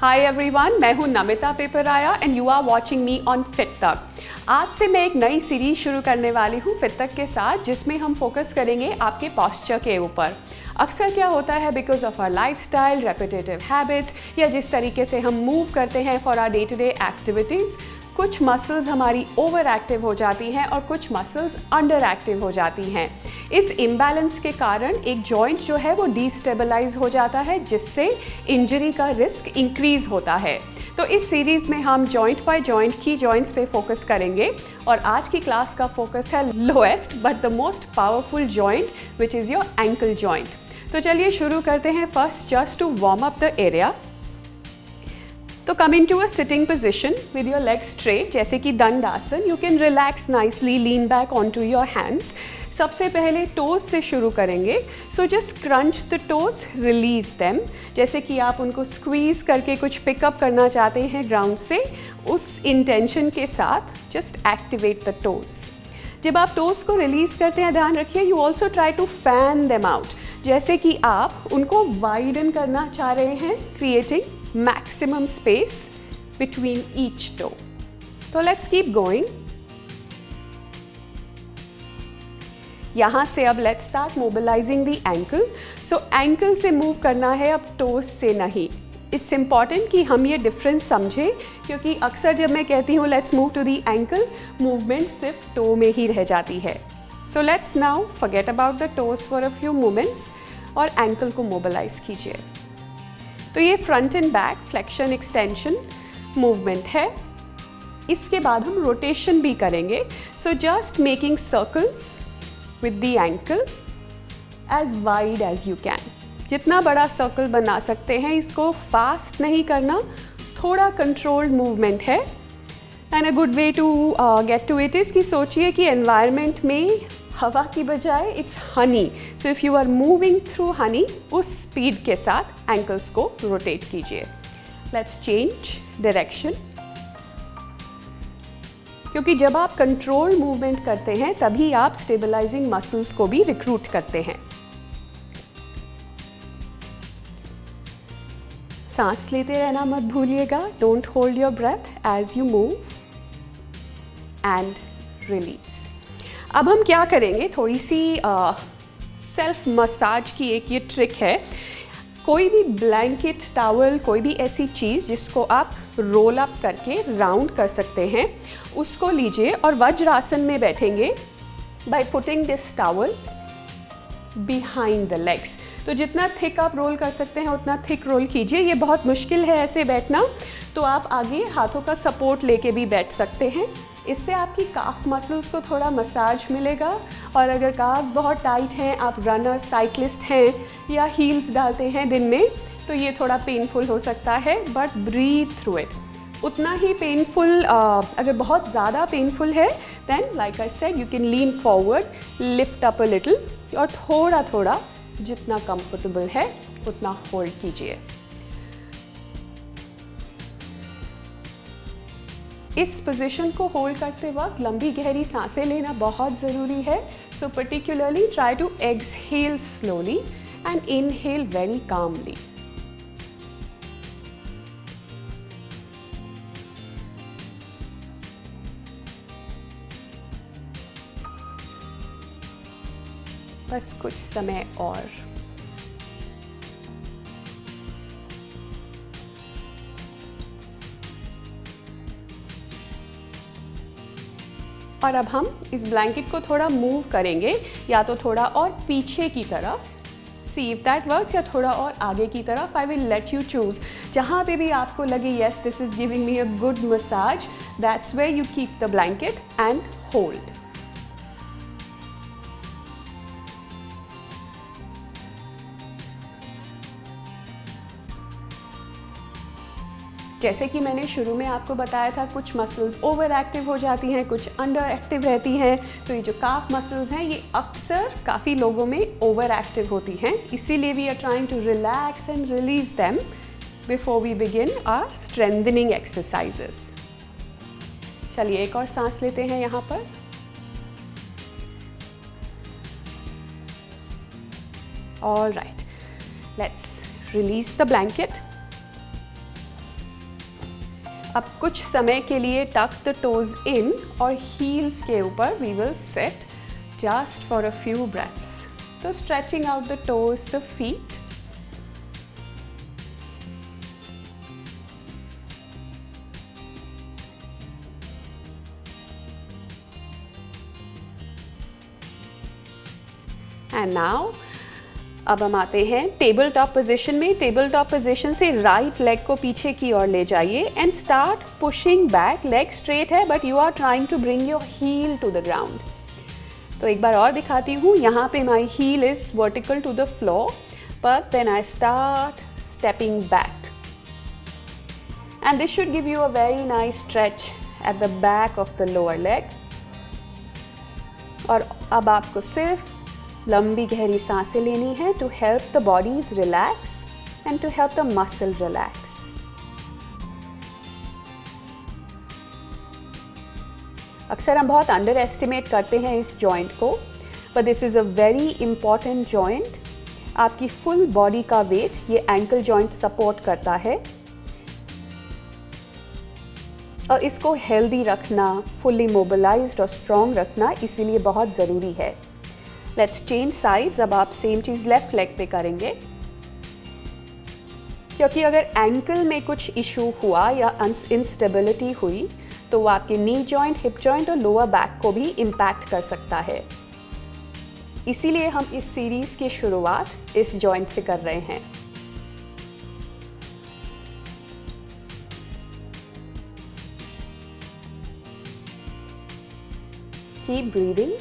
हाय everyone, मैं हूं नमिता पेपराया and you are watching me on Fit Tak. आज से मैं एक नई सीरीज शुरू करने वाली हूं फिट तक के साथ, जिसमें हम फोकस करेंगे आपके पॉस्चर के ऊपर। अक्सर क्या होता है, because of our lifestyle, repetitive habits या जिस तरीके से हम मूव करते हैं for our day to day activities, कुछ मसल्स हमारी ओवर एक्टिव हो जाती हैं और कुछ मसल्स अंडर एक्टिव हो जाती हैं। इस इम्बैलेंस के कारण एक जॉइंट जो है वो डिस्टेबलाइज हो जाता है, जिससे इंजरी का रिस्क इंक्रीज होता है। तो इस सीरीज़ में हम जॉइंट बाय जॉइंट की जॉइंट्स पे फोकस करेंगे और आज की क्लास का फोकस है lowest but the most powerful joint which is your ankle joint. तो चलिए शुरू करते हैं। First, just to warm up the area, तो come in to a sitting position with your leg straight, जैसे कि Dandasana. You can relax nicely, lean back on to your hands. सबसे पहले टोज से शुरू करेंगे। So just crunch the toes, release them, जैसे कि आप उनको स्क्वीज करके कुछ पिकअप करना चाहते हैं ग्राउंड से, उस इंटेंशन के साथ जस्ट एक्टिवेट द टोज। जब आप टोज को रिलीज करते हैं, ध्यान रखिए you also try to fan them out, जैसे कि आप उनको वाइडन करना चाह रहे हैं, creating maximum space between each toe. So let's keep going. यहाँ से अब let's start mobilizing the ankle. So ankle से move करना है, अब toes से नहीं। It's important कि हम ये difference समझें, क्योंकि अक्सर जब मैं कहती हूँ let's move to the ankle, movement सिर्फ toe में ही रह जाती है। So let's now forget about the toes for a few moments और ankle को mobilize कीजिए। तो ये front and back flexion extension movement है। इसके बाद हम रोटेशन भी करेंगे। So just making circles with the ankle as wide as you can. जितना बड़ा सर्कल बना सकते हैं, इसको फास्ट नहीं करना, थोड़ा कंट्रोल्ड मूवमेंट है। And a good way to get to it is कि सोचिए कि एनवायरनमेंट में हवा की बजाय it's honey. So if you are moving through honey, उस स्पीड के साथ एंकल्स को रोटेट कीजिए। लेट्स चेंज डायरेक्शन, क्योंकि जब आप कंट्रोल मूवमेंट करते हैं तभी आप स्टेबलाइजिंग मसल्स को भी रिक्रूट करते हैं। सांस लेते रहना मत भूलिएगा। Don't hold your breath as you move and release. अब हम क्या करेंगे, थोड़ी सी सेल्फ मसाज की एक ये ट्रिक है। कोई भी ब्लैंकेट, टॉवल, कोई भी ऐसी चीज़ जिसको आप रोल अप करके राउंड कर सकते हैं, उसको लीजिए और वज्रासन में बैठेंगे by putting this towel behind the legs. तो जितना थिक आप रोल कर सकते हैं उतना थिक रोल कीजिए। ये बहुत मुश्किल है ऐसे बैठना, तो आप आगे हाथों का सपोर्ट लेके भी बैठ सकते हैं। इससे आपकी काफ मसल्स को थोड़ा मसाज मिलेगा। और अगर काफ्स बहुत टाइट हैं, आप रनर, साइक्लिस्ट हैं या हील्स डालते हैं दिन में, तो ये थोड़ा पेनफुल हो सकता है, बट ब्रीथ थ्रू इट। उतना ही पेनफुल, अगर बहुत ज़्यादा पेनफुल है, then like I said you can lean forward, lift up a little और थोड़ा थोड़ा जितना कंफर्टेबल है उतना होल्ड कीजिए। इस पोजीशन को होल्ड करते वक्त लंबी गहरी सांसें लेना बहुत ज़रूरी है। So particularly try to exhale slowly and inhale very calmly. बस कुछ समय और। और अब हम इस ब्लैंकेट को थोड़ा मूव करेंगे, या तो थोड़ा और पीछे की तरफ, सी इफ दैट वर्क्स, या थोड़ा और आगे की तरफ। I will let you choose. जहाँ पे भी आपको लगे yes this is giving me a good massage, that's where you keep the blanket and hold. जैसे कि मैंने शुरू में आपको बताया था, कुछ मसल्स ओवर एक्टिव हो जाती हैं, कुछ अंडर एक्टिव रहती हैं। तो ये जो काफ मसल्स हैं, ये अक्सर काफ़ी लोगों में ओवर एक्टिव होती हैं। इसीलिए we are trying to relax and release them before we begin our strengthening exercises. चलिए एक और सांस लेते हैं यहाँ पर। All right, let's release the blanket. अब कुछ समय के लिए टक द टोज इन और हील्स के ऊपर we will set just for a few breaths. तो stretching out the toes, the feet. And now अब हम आते हैं टेबल टॉप पोजीशन में. टेबल टॉप पोजीशन से राइट लेग को पीछे की ओर ले जाइए and start pushing back. Leg straight है but you are trying to bring your heel to the ground. तो एक बार और दिखाती हूँ. यहाँ पे my heel is vertical to the floor but then I start stepping back and this should give you a very nice stretch at the back of the lower leg. और अब आपको सिर्फ लंबी गहरी सांसें लेनी है to help the body's relax and to help the muscle relax. अक्सर हम बहुत अंडर एस्टिमेट करते हैं इस जॉइंट को, but this is a very important joint. आपकी फुल बॉडी का वेट ये एंकल जॉइंट सपोर्ट करता है और इसको हेल्दी रखना, फुल्ली मोबिलाइज्ड और स्ट्रॉन्ग रखना इसीलिए बहुत ज़रूरी है. Let's change sides. अब आप सेम चीज़ लेफ्ट लेग पे करेंगे, क्योंकि अगर एंकल में कुछ इशू हुआ या इंस्टेबिलिटी हुई तो वो आपके नी जॉइंट, हिप जॉइंट और लोअर बैक को भी इम्पैक्ट कर सकता है. इसीलिए हम इस सीरीज़ की शुरुआत इस जॉइंट से कर रहे हैं. Keep breathing.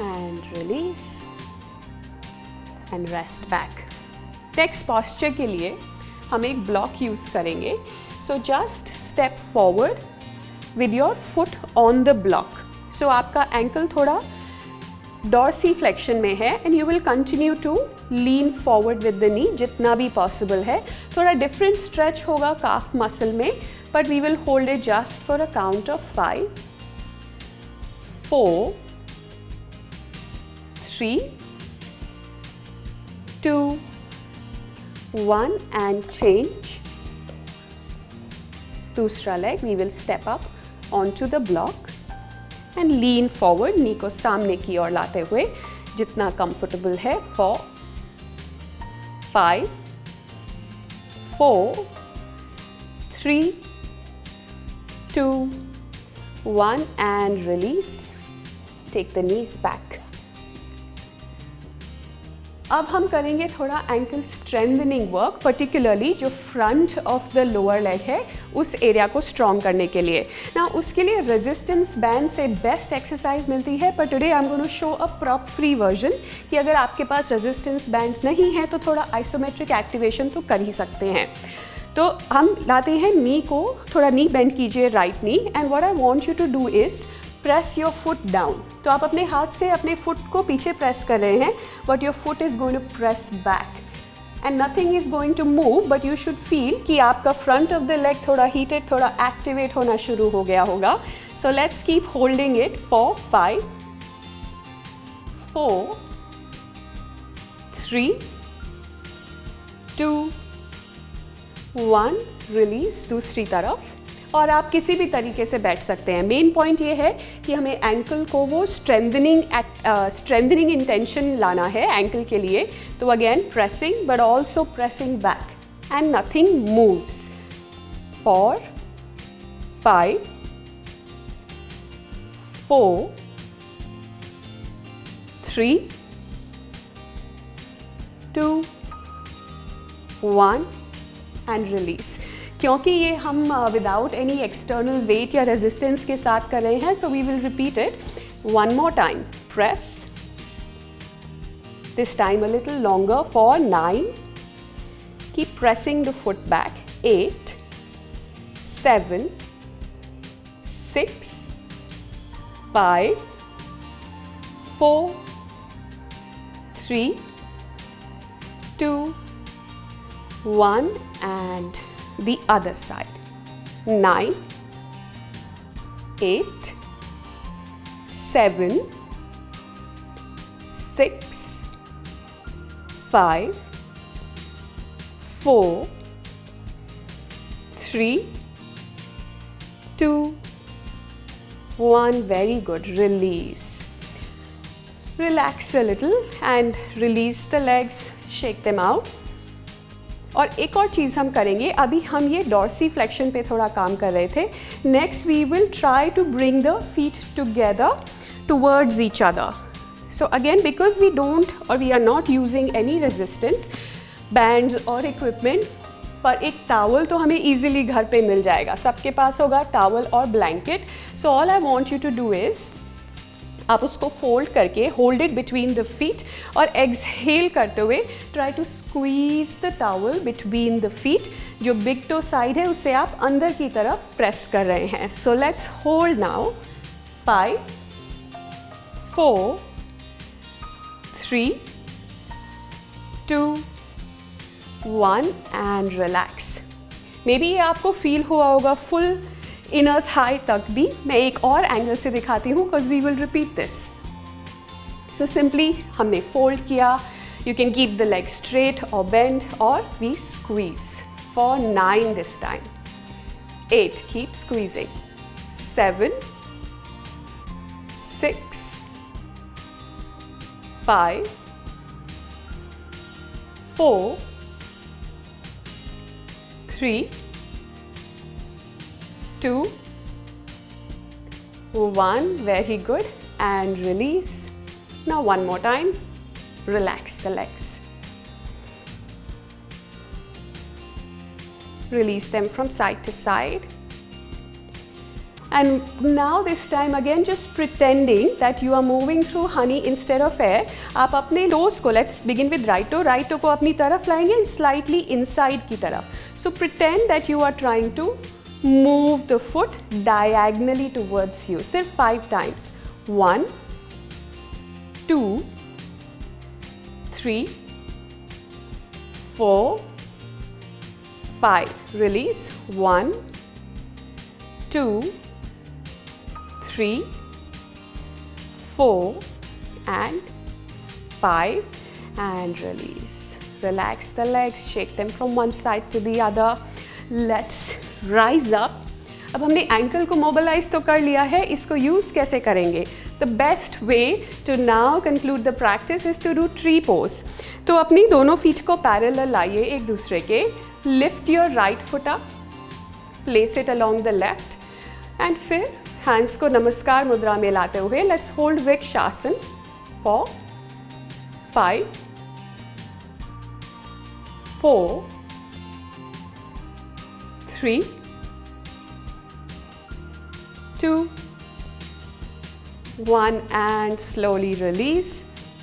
and release and rest back. Next posture के लिए हम एक block use करेंगे. So just step forward with your foot on the block. So आपका ankle थोड़ा dorsiflexion में है and you will continue to lean forward with the knee जितना भी possible है. थोड़ा different stretch होगा calf muscle में, but we will hold it just for a count of 5, 4, 3, 2, 1 and change. दूसरा leg we will step up onto the block and lean forward. knee को सामने की ओर लाते हुए जितना comfortable है. 4, 5, 4, 3, 2, 1 and release. Take the knees back. अब हम करेंगे थोड़ा एंकल स्ट्रेंथनिंग वर्क, पर्टिकुलरली जो front of the lower leg है उस एरिया को स्ट्रॉन्ग करने के लिए ना. उसके लिए रेजिस्टेंस बैंड से बेस्ट एक्सरसाइज मिलती है, पर today I am going to show a prop free version कि अगर आपके पास रेजिस्टेंस बैंड्स नहीं है तो थोड़ा आइसोमेट्रिक एक्टिवेशन तो कर ही सकते हैं. तो हम लाते हैं नी को, थोड़ा नी बेंड कीजिए right knee and what I want you to do is press your foot down. तो आप अपने हाथ से अपने फुट को पीछे प्रेस कर रहे हैं but your foot is going to press back and nothing is going to move, but you should feel कि आपका फ्रंट ऑफ द लेग थोड़ा हीटेड, थोड़ा एक्टिवेट होना शुरू हो गया होगा. So let's keep holding it for 5, 4, 3, 2, 1. Release. दूसरी तरफ. और आप किसी भी तरीके से बैठ सकते हैं. मेन पॉइंट ये है कि हमें एंकल को वो स्ट्रेंथनिंग इंटेंशन लाना है एंकल के लिए. तो again pressing but also pressing back and nothing moves. 4, 5, 4, 3, 2, 1 and release. क्योंकि ये हम विदाउट एनी एक्सटर्नल वेट या रेजिस्टेंस के साथ कर रहे हैं, so we will repeat it one more time. Press. This time a little longer for 9. Keep pressing the foot back. 8, 7, 6, 5, 4, 3, 2, 1 and the other side. 9, 8, 7, 6, 5, 4, 3, 2, 1. Very good. Release. Relax a little and release the legs. Shake them out. और एक और चीज़ हम करेंगे, अभी हम ये Dorsey flexion पे थोड़ा काम कर रहे थे. Next we will try to bring the feet together towards each other. So again, because we don't or we are not using any resistance bands or equipment, पर एक towel तो हमें easily घर पे मिल जाएगा. सबके पास होगा towel और blanket. So all I want you to do is आप उसको fold करके hold it between the feet और exhale करते हुए try to squeeze the towel between the feet. जो big toe side है उसे आप अंदर की तरफ press कर रहे हैं. So let's hold now. 5, 4, 3, 2, 1 and relax. Maybe ये आपको feel हुआ होगा full inner thigh तक भी. मैं एक और angle से दिखाती हूँ because we will repeat this. So simply हमने fold किया. You can keep the leg straight or bend or we squeeze for 9 this time. 8, keep squeezing. 7, 6, 5, 4, 3, 2, 1. Very good. And release. Now one more time. Relax the legs. Release them from side to side. And now this time again just pretending that you are moving through honey instead of air. आप अपने toes को, let's begin with right toe को अपनी तरफ लाएंगे slightly inside की तरफ. So pretend that you are trying to move the foot diagonally towards you. सिर्फ 5 times. 1, 2, 3, 4, 5. Release. 1, 2, 3, 4 and 5 and release. Relax the legs, shake them from one side to the other. Let's rise up. अब हमने ankle को mobilize तो कर लिया है, इसको use कैसे करेंगे? The best way to now conclude the practice is to do tree pose. तो अपनी दोनों feet को parallel लाइए एक दूसरे के. Lift your right foot up, place it along the left and फिर hands को नमस्कार मुद्रा में लाते हुए let's hold Vrikshasana for 5, 4, 3, 2, 1 and slowly release.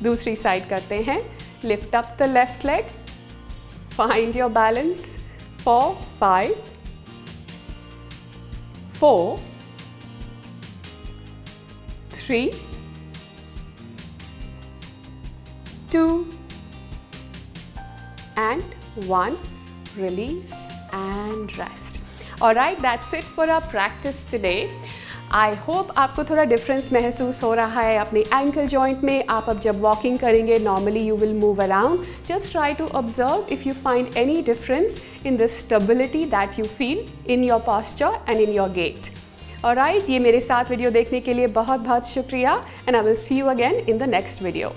दूसरी साइड करते हैं. Lift up the left leg. Find your balance for 5, 4, 3, 2 and 1. Release and rest. Alright, that's it for our practice today. I hope आपको थोड़ा डिफरेंस महसूस हो रहा है अपने एंकल जॉइंट में. आप अब जब वॉकिंग करेंगे normally you will move around. Just try to observe if you find any difference in the stability that you feel in your posture and in your gait. All right, ये मेरे साथ video देखने के लिए बहुत बहुत शुक्रिया and I will see you again in the next video.